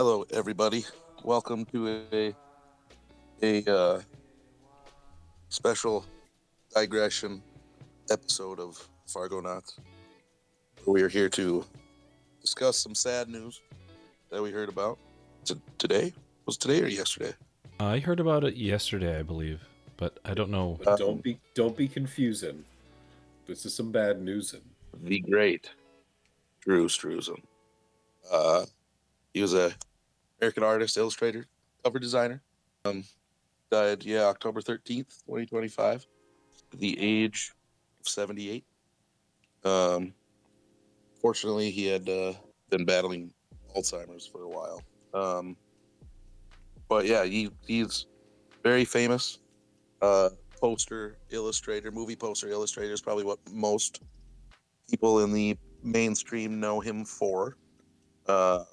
Hello, everybody. Welcome to a special digression episode of Fargo Knots. We are here to discuss some sad news that we heard about today. Was it today or yesterday? I heard about it yesterday, I believe, but I don't know. But don't be confusing. This is some bad news. The great Drew Struzan. Uh, he was a American artist, illustrator, cover designer. Um, Died, October 13th, 2025, at the age of 78. Um, Fortunately, he had been battling Alzheimer's for a while. But yeah, he's very famous. Poster illustrator, movie poster illustrator is probably what most people in the mainstream know him for. And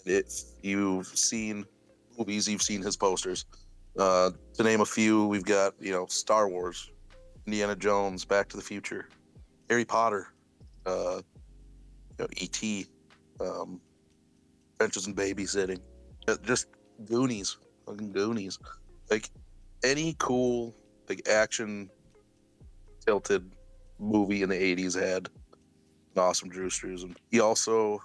if you've seen movies, you've seen his posters. To name a few, we've got Star Wars, Indiana Jones, Back to the Future, Harry Potter, E.T., Adventures in Babysitting, just Goonies, fucking Goonies. Like any cool like action tilted movie in the '80s had an awesome Drew Struzan. He also,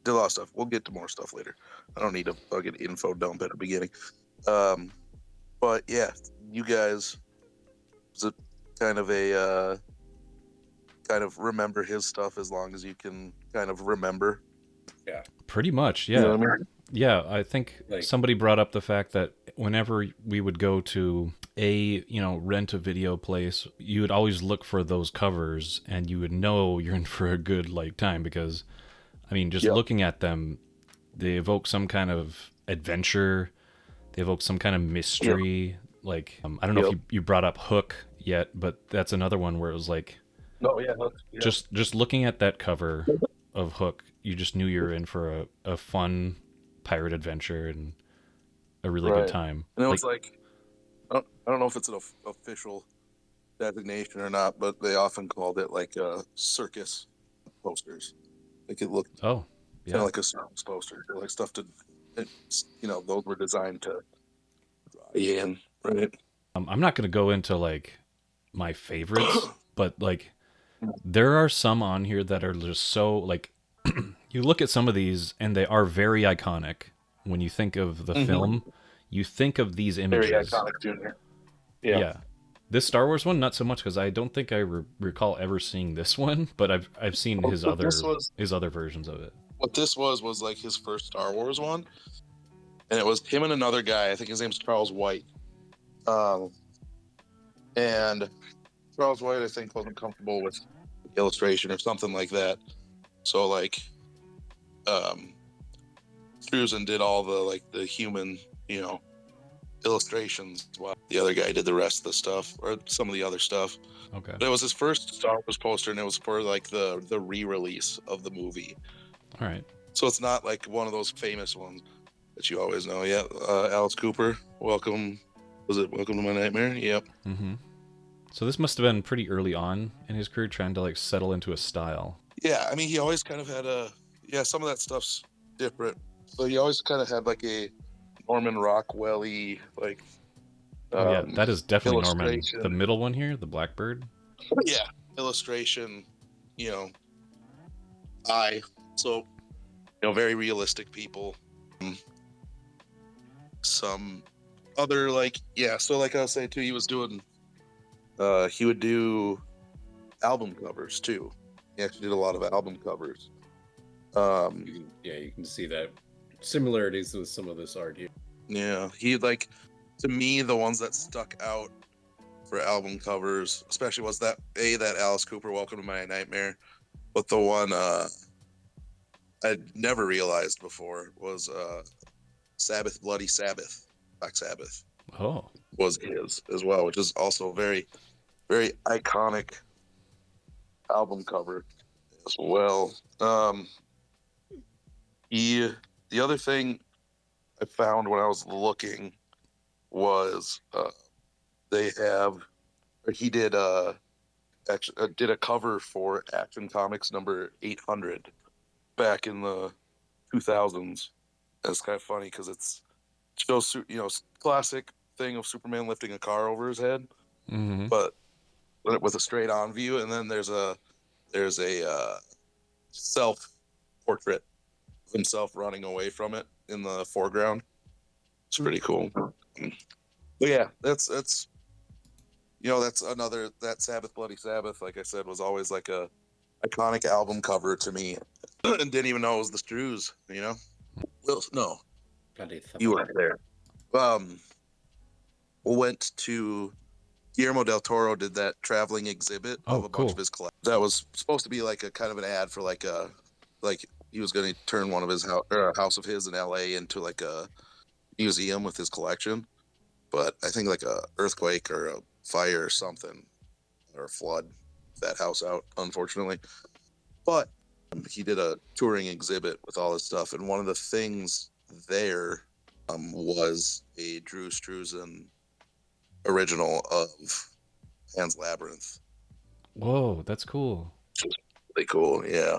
did a lot of stuff. We'll get to more stuff later. I don't need to fucking info dump at the beginning. But yeah, you guys, was it kind of a kind of remember his stuff as long as you can kind of remember. Yeah. Pretty much, yeah. You know what I mean? Yeah, I think somebody brought up the fact that whenever we would go to rent a video place, you would always look for those covers and you would know you're in for a good time because just looking at them, they evoke some kind of adventure, they evoke some kind of mystery. I don't know if you brought up Hook yet, but that's another one where it was like, oh yeah, just looking at that cover of Hook, you just knew you were in for a fun pirate adventure and a really good time. And it was I don't know if it's an official designation or not, but they often called it circus posters. Like it looked kind of like a circus poster, like stuff to, those were designed to draw you in, right? I'm not gonna go into my favorites, but there are some on here that are just so you look at some of these and they are very iconic. When you think of the film, you think of these images. Very iconic, Junior. Yeah. This Star Wars one, not so much because I don't think I recall ever seeing this one, but I've seen his other versions of it. What this was like his first Star Wars one, and it was him and another guy. I think his name's Charles White. And Charles White, I think, wasn't comfortable with illustration or something like that. So Struzan did all the human, illustrations while the other guy did the rest of the stuff or some of the other stuff. Okay. But it was his first Star Wars poster, and it was for the re-release of the movie. All right. So it's not like one of those famous ones that you always know. Yeah, Alice Cooper, welcome. Was it Welcome to My Nightmare? Yep. Mm-hmm. So this must have been pretty early on in his career, trying to settle into a style. Yeah, I mean, he always kind of had some of that stuff's different. So he always kind of had a Norman Rockwell-y, that is definitely Norman. The middle one here, the Blackbird. Yeah, illustration, eye. So, very realistic people. Some other, so like I was saying too, he was doing, he would do album covers too. He actually did a lot of album covers. You can see that similarities with some of this art here. Yeah, he to me, the ones that stuck out for album covers, especially was that Alice Cooper Welcome to My Nightmare, but the one I'd never realized before was Sabbath Bloody Sabbath, Black Sabbath. Oh, was his as well, which is also very, very iconic album cover as well. The other thing I found when I was looking was he did did a cover for Action Comics number 800 back in the 2000s. And it's kind of funny because it shows, classic thing of Superman lifting a car over his head, but with a straight on view, and then there's a self portrait of himself running away from it in the foreground. It's pretty cool. But yeah, that's another, that Sabbath Bloody Sabbath, like I said, was always like a iconic album cover to me, and didn't even know it was the Struz. Well, no, you weren't there. Went to Guillermo del Toro, did that traveling exhibit of a bunch of his collections. That was supposed to be like a kind of an ad for like he was going to turn one of his house of his in LA into like a museum with his collection. But I think like a earthquake or a fire or something, or a flood, that house out, unfortunately. But he did a touring exhibit with all his stuff, and one of the things there was a Drew Struzan original of Pan's Labyrinth. Whoa, that's cool. Really cool, yeah.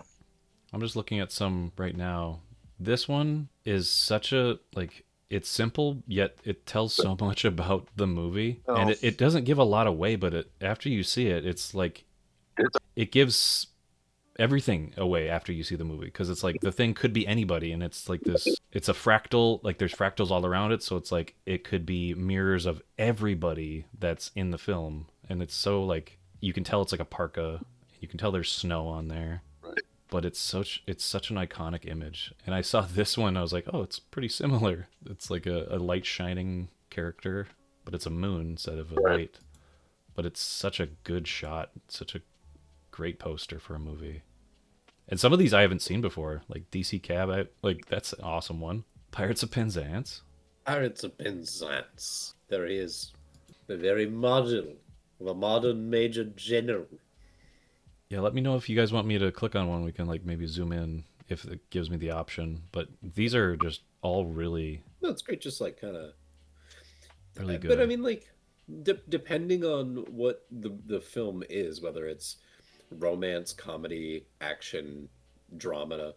I'm just looking at some right now. This one is such a, like, it's simple, yet it tells so much about the movie. Oh. And it doesn't give a lot away, but after you see it, it's like, it gives everything away after you see the movie. Because it's like, the thing could be anybody, and it's like this, it's a fractal, like there's fractals all around it, so it's like, it could be mirrors of everybody that's in the film. And it's so like, you can tell it's like a parka, you can tell there's snow on there. But it's such an iconic image. And I saw this one, I was like, oh, it's pretty similar. It's like a light shining character, but it's a moon instead of a light. But it's such a good shot, such a great poster for a movie. And some of these I haven't seen before, like DC Cab, that's an awesome one. Pirates of Penzance. Pirates of Penzance. There he is, the very model of a modern major general. Yeah, let me know if you guys want me to click on one. We can like maybe zoom in if it gives me the option. But these are just all really... No, it's great, just like kind of... really good. But I mean, like, depending on what the film is, whether it's romance, comedy, action, drama,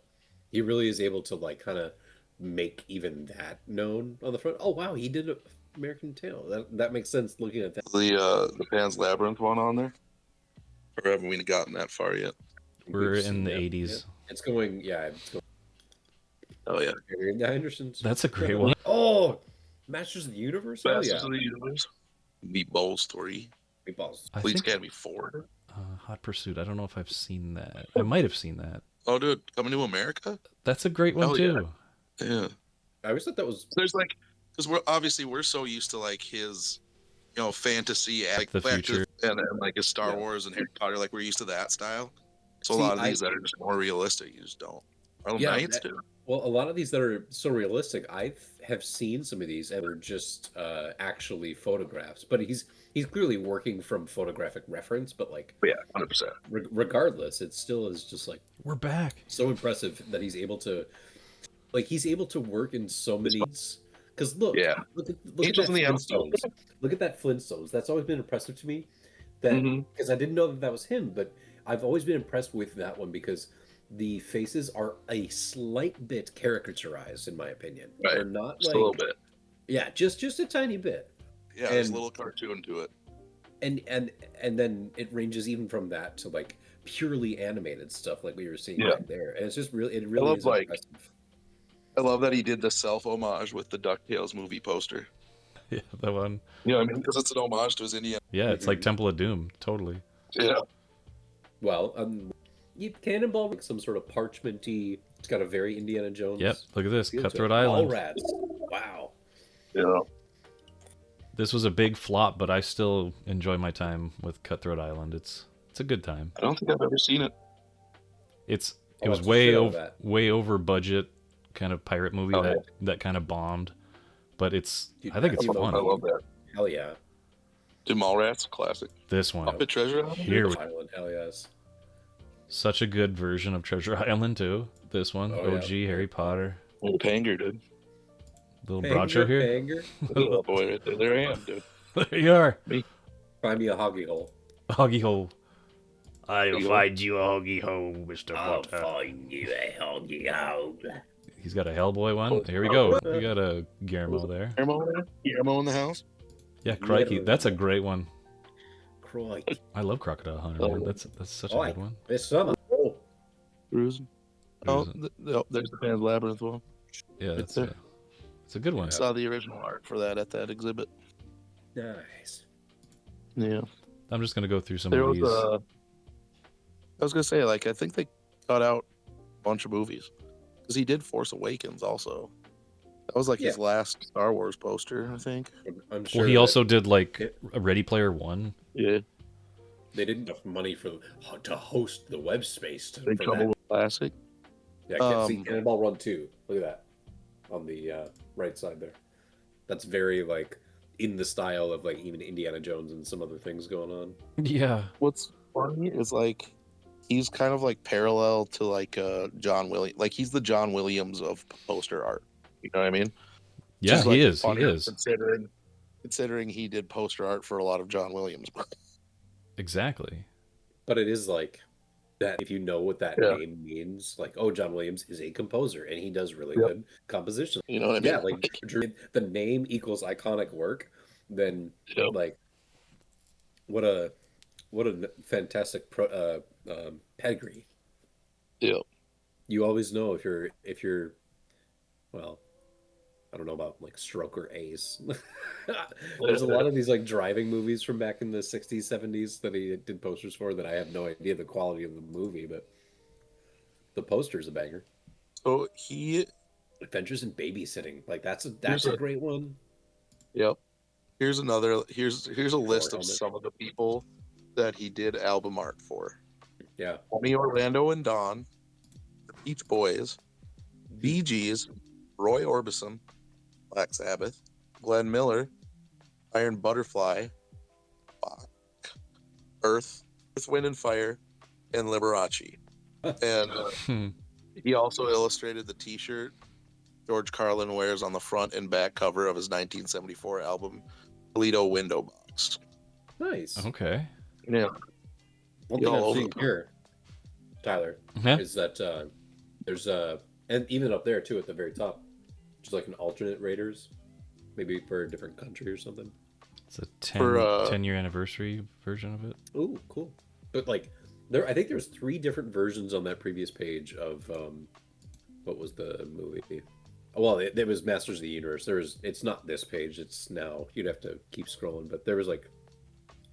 he really is able to like kind of make even that known on the front. Oh, wow, he did American Tail. That makes sense looking at that. The Pan's Labyrinth one on there? Or haven't we gotten that far yet? We're in the 80s. Yeah. It's going. Oh, yeah. Harry Anderson's. That's a great one. Oh, Masters of the Universe? Masters of the Universe. Meatballs 3. Meatballs. Police Academy 4. Hot Pursuit. I don't know if I've seen that. I might have seen that. Oh, dude. Coming to America? That's a great one, too. Yeah. I always thought that was... There's like... Because we're so used to like his... fantasy, like the future, and like his Star Wars and Harry Potter, like we're used to that style. So a lot of these that are just more realistic, you just don't. Knights do. Well, a lot of these that are so realistic, I have seen some of these and they're just actually photographs. But he's clearly working from photographic reference. But like, yeah, 100%. Regardless, it still is just like, we're back. So impressive that he's able to work in so many. Because look at that Flintstones. Look at that Flintstones. That's always been impressive to me. Because I didn't know that was him, but I've always been impressed with that one because the faces are a slight bit caricaturized, in my opinion. Right. They're not just a little bit. Yeah, just a tiny bit. Yeah, there's a little cartoon to it. And then it ranges even from that to like purely animated stuff, like we were seeing right there. And it's just really, is impressive. I love that he did the self-homage with the DuckTales movie poster. Yeah, that one. You know what I mean? Because it's an homage to his Indiana. Yeah, it's like Temple of Doom, totally. Yeah. Well, Cannonball with some sort of parchmenty. It's got a very Indiana Jones. Yep, look at this, Cutthroat Island. Mallrats. Wow. Yeah. This was a big flop, but I still enjoy my time with Cutthroat Island. It's a good time. I don't think I've ever seen it. It was way over budget. Kind of pirate movie that kind of bombed, but I think it's fun. I love that. Hell yeah. Dude, Mallrats, classic. This one. Up at Treasure Island? Island, hell yes. Such a good version of Treasure Island too. This one, OG Harry Potter. Little Panger, dude. Little Bradshaw here. Panger. Little boy right there. There I am, dude. There you are. Me. Find me a hoggy hole. Hoggy hole. I'll find you a hoggy hole, Mr. Potter. I'll find you a hoggy hole. He's got a Hellboy one. Here we go. We got a Guillermo there. Guillermo in the house. Yeah, crikey, that's a great one. Crikey. I love Crocodile Hunter, man. That's such a good one. This summer. Cruising. Oh, there's the Pan's Labyrinth one. Yeah, it's a good one. I saw the original art for that at that exhibit. Nice. Yeah. I'm just gonna go through some of these. I was gonna say, like, I think they cut out a bunch of movies because he did Force Awakens also. That was like his last Star Wars poster, I think. I'm sure. Well, he also did like a Ready Player One. Yeah. They didn't have money to host the web space. Big Trouble with Classic. Yeah, I can't see Cannonball Run 2. Look at that on the right side there. That's very like in the style of like even Indiana Jones and some other things going on. Yeah. What's funny is like he's kind of like parallel to like John Williams. Like he's the John Williams of poster art. You know what I mean? Yeah, Just, like, he is. He funnier is. Considering he did poster art for a lot of John Williams. Exactly. But it is like that if you know what that name means, like, oh, John Williams is a composer and he does really good composition. You know what I mean? Yeah, like the name equals iconic work, then like what a fantastic pedigree. Yeah. You always know if you're well, I don't know about like Stroke or Ace. There's a lot of these like driving movies from back in the 60s, 70s that he did posters for that I have no idea the quality of the movie, but the poster's a banger. So Adventures in Babysitting, like that's a great one. Yep. Here's a list of some of the people that he did album art for. Yeah. Tony Orlando and Dawn, the Beach Boys, Bee Gees, Roy Orbison, Black Sabbath, Glenn Miller, Iron Butterfly, Earth, Wind and Fire, and Liberace. And he also illustrated the T-shirt George Carlin wears on the front and back cover of his 1974 album, Toledo Window Box. Nice. Okay. Yeah. One thing I'm seeing here, Tyler, is that there's and even up there too at the very top, just like an alternate Raiders, maybe for a different country or something. It's a 10-year anniversary version of it. Ooh, cool. But like I think there's 3 different versions on that previous page of what was the movie? Well, it was Masters of the Universe. It's not this page. It's now. You'd have to keep scrolling, but there was like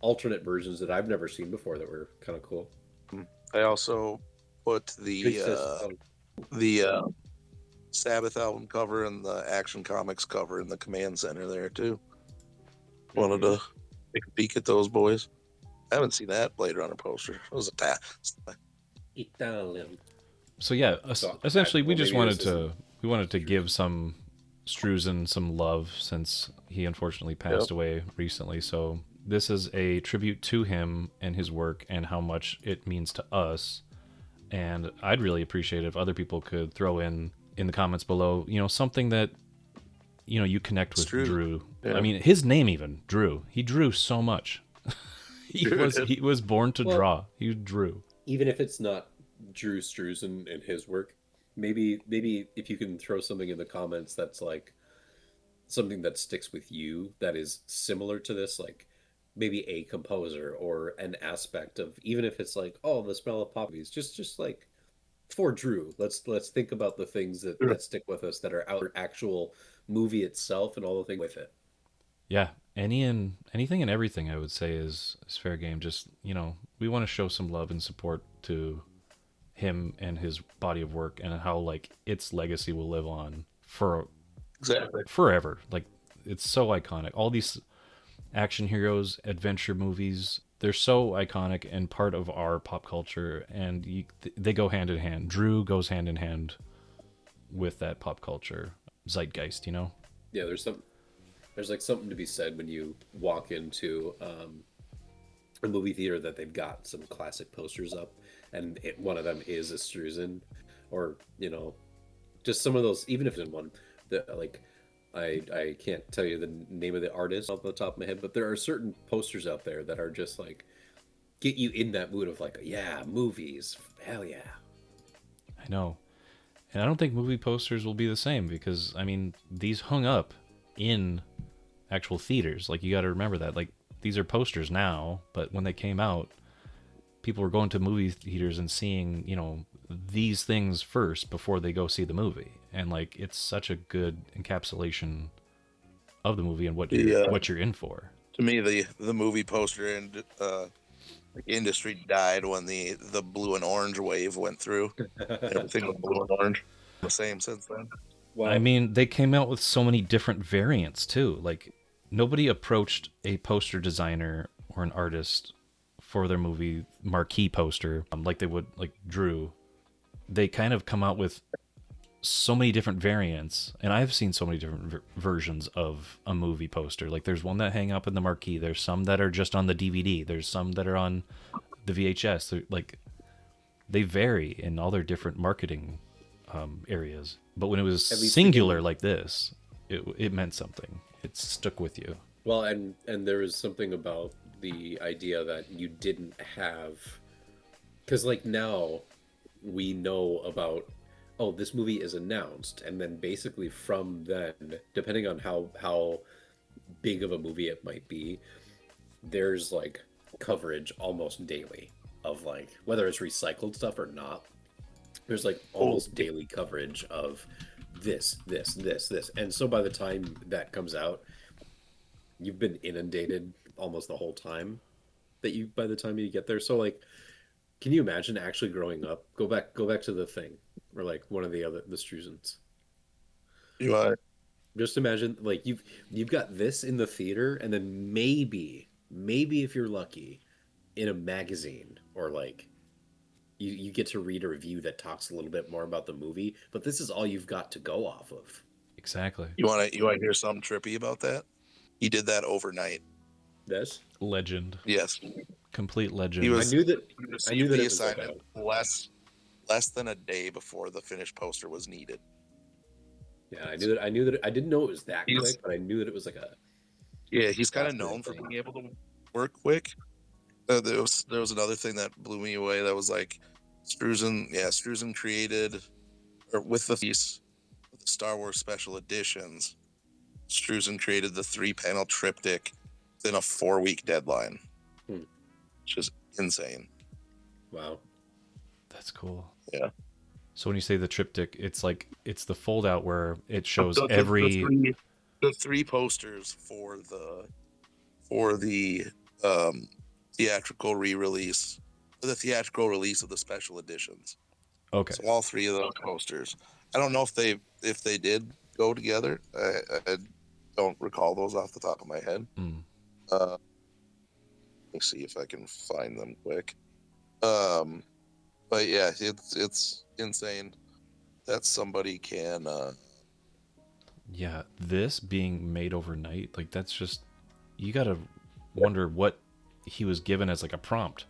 alternate versions that I've never seen before that were kind of cool. I also put the Sabbath album cover and the Action Comics cover in the command center there too. Wanted to take a peek at those boys. I haven't seen that Blade Runner poster. It was a task. Italian. So yeah, essentially we just wanted to give some Struzan some love since he unfortunately passed away recently. So this is a tribute to him and his work and how much it means to us. And I'd really appreciate it if other people could throw in the comments below, something that, you connect with Drew. Yeah. I mean, his name even, Drew. He drew so much. He was born to draw. He drew. Even if it's not Drew Struzan and his work, maybe if you can throw something in the comments that's like something that sticks with you that is similar to this, like maybe a composer or an aspect of, even if it's like, oh, the smell of poppies, just like for Drew, let's think about the things that stick with us that are our actual movie itself and all the things with it. Yeah, anything and everything I would say is fair game. Just, we want to show some love and support to him and his body of work and how like its legacy will live on forever. Like, it's so iconic. All these action heroes, adventure movies, they're so iconic and part of our pop culture, and they go hand in hand. Drew goes hand in hand with that pop culture zeitgeist, Yeah, there's like something to be said when you walk into a movie theater that they've got some classic posters up, and one of them is a Struzan, or just some of those. Even if it's one that like I can't tell you the name of the artist off the top of my head, but there are certain posters out there that are just like get you in that mood of like, yeah, movies, hell yeah. I know. And I don't think movie posters will be the same because, I mean, these hung up in actual theaters. Like, you got to remember that. Like, these are posters now, but when they came out, people were going to movie theaters and seeing, you know, these things first before they go see the movie. And, like, it's such a good encapsulation of the movie and what you're in for. To me, the movie poster and industry died when the blue and orange wave went through. Everything was blue and orange. The same since then. Well, I mean, they came out with so many different variants too. Like, nobody approached a poster designer or an artist for their movie marquee poster like they would like Drew. They kind of come out with so many different variants, and I've seen so many different versions of a movie poster. Like, there's one that hang up in the marquee. There's some that are just on the DVD. There's some that are on the VHS. They're, like, they vary in all their different marketing areas. But when it was singular like this, it meant something. It stuck with you. Well, and there was something about the idea that you didn't have, because like now we know about, oh, this movie is announced, and then basically from then, depending on how big of a movie it might be, there's like coverage almost daily of like, whether it's recycled stuff or not, there's like almost daily coverage of this. And so by the time that comes out, you've been inundated almost the whole time by the time you get there. So like, can you imagine actually growing up? Go back to The Thing, or like one of the Struzans. You are. Just imagine like you've got this in the theater, and then maybe if you're lucky, in a magazine, or like you get to read a review that talks a little bit more about the movie, but this is all you've got to go off of. Exactly. You want to hear something trippy about that? He did that overnight. Yes. Legend. Yes. Complete legend. I knew that the assignment less than a day before the finished poster was needed. Yeah, I knew that. I didn't know it was that quick, but I knew that it was like a. Yeah, he's kind of known for being able to work quick. There was another thing that blew me away. That was like Struzan created, or with the Star Wars special editions, Struzan created the 3-panel triptych within a 4-week deadline, which is insane. Wow, that's cool. Yeah. So when you say the triptych, it's like it's the fold out where it shows the three posters for the theatrical re-release, the theatrical release of the special editions. Okay. So all 3 of those posters. I don't know if they did go together. I don't recall those off the top of my head. Let me see if I can find them quick. But yeah, it's insane that somebody can. Yeah, this being made overnight, like that's just, you gotta wonder what he was given as like a prompt,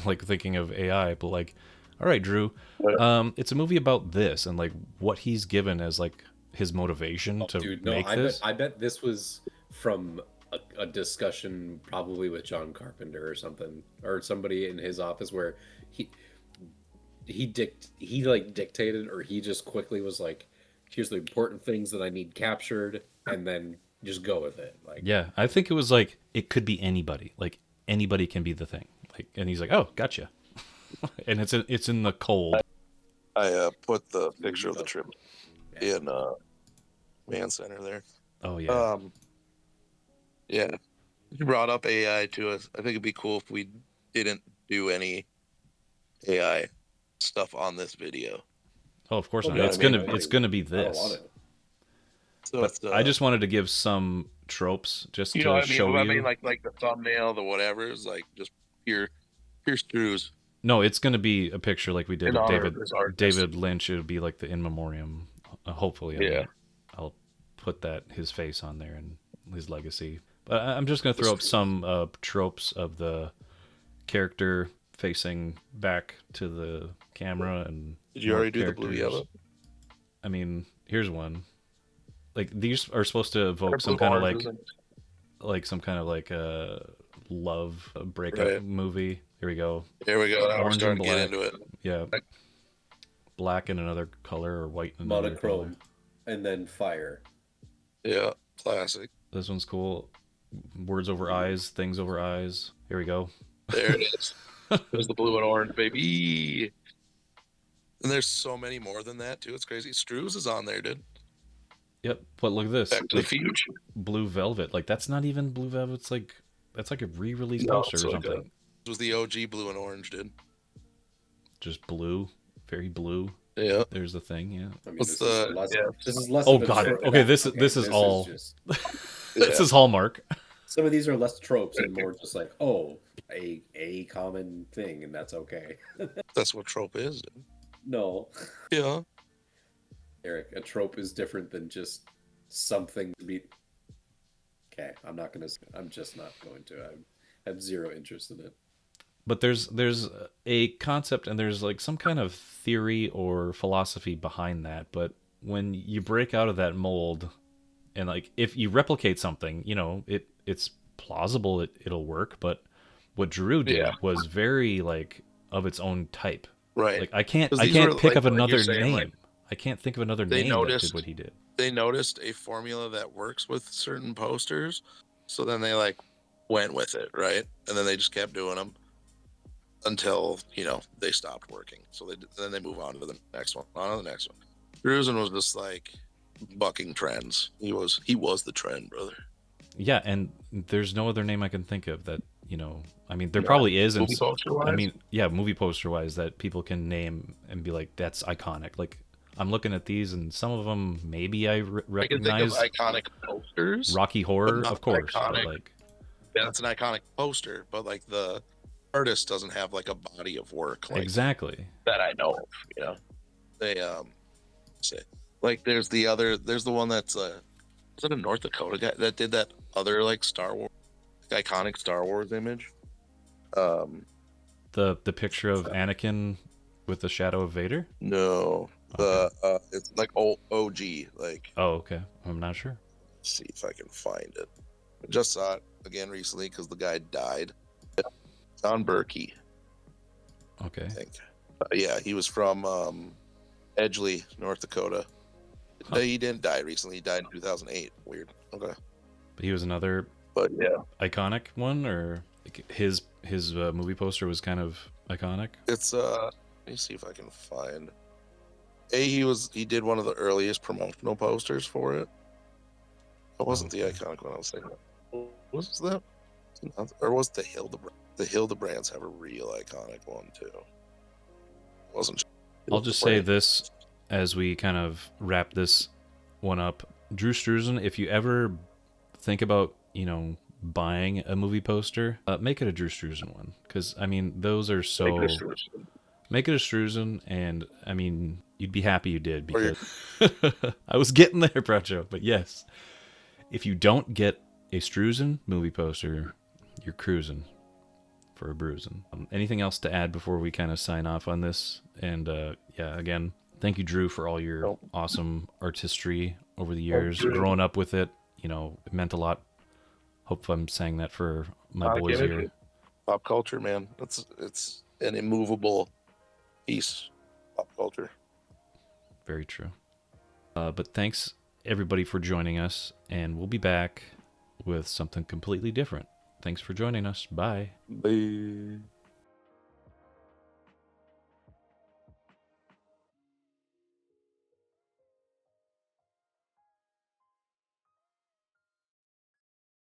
like thinking of AI, but like, all right, Drew, it's a movie about this, and like what he's given as like his motivation make this. I bet this was from a discussion probably with John Carpenter or something, or somebody in his office where he dictated, or he just quickly was like, here's the important things that I need captured, and then just go with it. Like, yeah, I think it was like, it could be anybody. Like anybody can be the thing. Like, and he's like, oh, gotcha. And it's in the cold. I put the picture of the trip in Man Center there. Oh yeah. Yeah. You brought up AI to us. I think it'd be cool if we didn't do any AI stuff on this video. Oh, of course not. It's gonna be this. So I just wanted to give some tropes just to show you. I mean, like the thumbnail, the whatever is like just pure Drews. No, it's gonna be a picture like we did with David Lynch. It'll be like the in memoriam. Hopefully, yeah. I'll put his face on there and his legacy. But I'm just gonna throw up some tropes of the character facing back to the camera. And did you already do the blue yellow? I mean, here's one. Like, these are supposed to evoke some kind of love breakup movie. Here we go. Now we're starting to get into it. Yeah. black in another color or white in another color. Monochrome, and then fire. Yeah, classic. This one's cool. Words over eyes, things over eyes. Here we go. There it is. There's the blue and orange, baby. And there's so many more than that, too. It's crazy. Struz is on there, dude. Yep, but look at this. Back to the Future. Blue Velvet. Like, that's not even Blue Velvet. It's like, that's like a re-release poster or something. Good. It was the OG blue and orange, dude. Just blue. Very blue. Yeah. There's the thing, yeah. I mean, What's this is less. Oh, God. Okay, this is all... This is Hallmark. Some of these are less tropes and more just like, oh, a common thing, and that's okay. That's what trope is, dude. No. Yeah. Eric, a trope is different than just something to be. Okay, I'm just not going to. I have zero interest in it. But there's a concept and there's like some kind of theory or philosophy behind that. But when you break out of that mold, and like if you replicate something, you know, it's plausible it'll work. But what Drew did was very like of its own type. Right. Like I can't pick of another name. Like, I can't think of another name that did what he did. They noticed a formula that works with certain posters, so then they like went with it, right? And then they just kept doing them until, you know, they stopped working. So then they move on to the next one, on to the next one. Struzan was just like bucking trends. He was the trend, brother. Yeah, and there's no other name I can think of that, you know, I mean, there probably is. Movie poster-wise? I mean, yeah, movie poster-wise that people can name and be like, that's iconic. Like, I'm looking at these, and some of them maybe I recognize. I can think of iconic posters. Rocky Horror, of course. Iconic. Like, yeah, that's an iconic poster, but like the artist doesn't have like a body of work. Like, exactly. That I know of, you know. They say like there's the one that's is it a North Dakota guy that did that other like Star Wars, like, iconic Star Wars image? The picture of Anakin with the shadow of Vader? No. Okay. It's like OG, like. Oh, okay. I'm not sure. Let's see if I can find it. I just saw it again recently because the guy died. Don Berkey. Okay. I think. Yeah, he was from Edgeley, North Dakota. Huh. He didn't die recently. He died in 2008. Weird. Okay. But he was another. But yeah. Iconic one, or his movie poster was kind of iconic. It's let me see if I can find. He did one of the earliest promotional posters for it. It wasn't the iconic one I was thinking. Was that? Or was the Hildebrands have a real iconic one too? Wasn't. I'll just say this as we kind of wrap this one up. Drew Struzan, if you ever think about, you know, buying a movie poster, make it a Drew Struzan one, because I mean those are so. Make it a Struzan, and I mean you'd be happy you did, because I was getting there, Bracho. But yes, if you don't get a Struzan movie poster, you're cruising for a bruising. Anything else to add before we kind of sign off on this? And yeah, again, thank you, Drew, for all your awesome artistry over the years. Growing up with it, you know, it meant a lot. Hope I'm saying that for my boys here. Pop culture, man. It's an immovable piece. Pop culture. Very true. But thanks everybody for joining us, and we'll be back with something completely different. Thanks for joining us. Bye. Bye.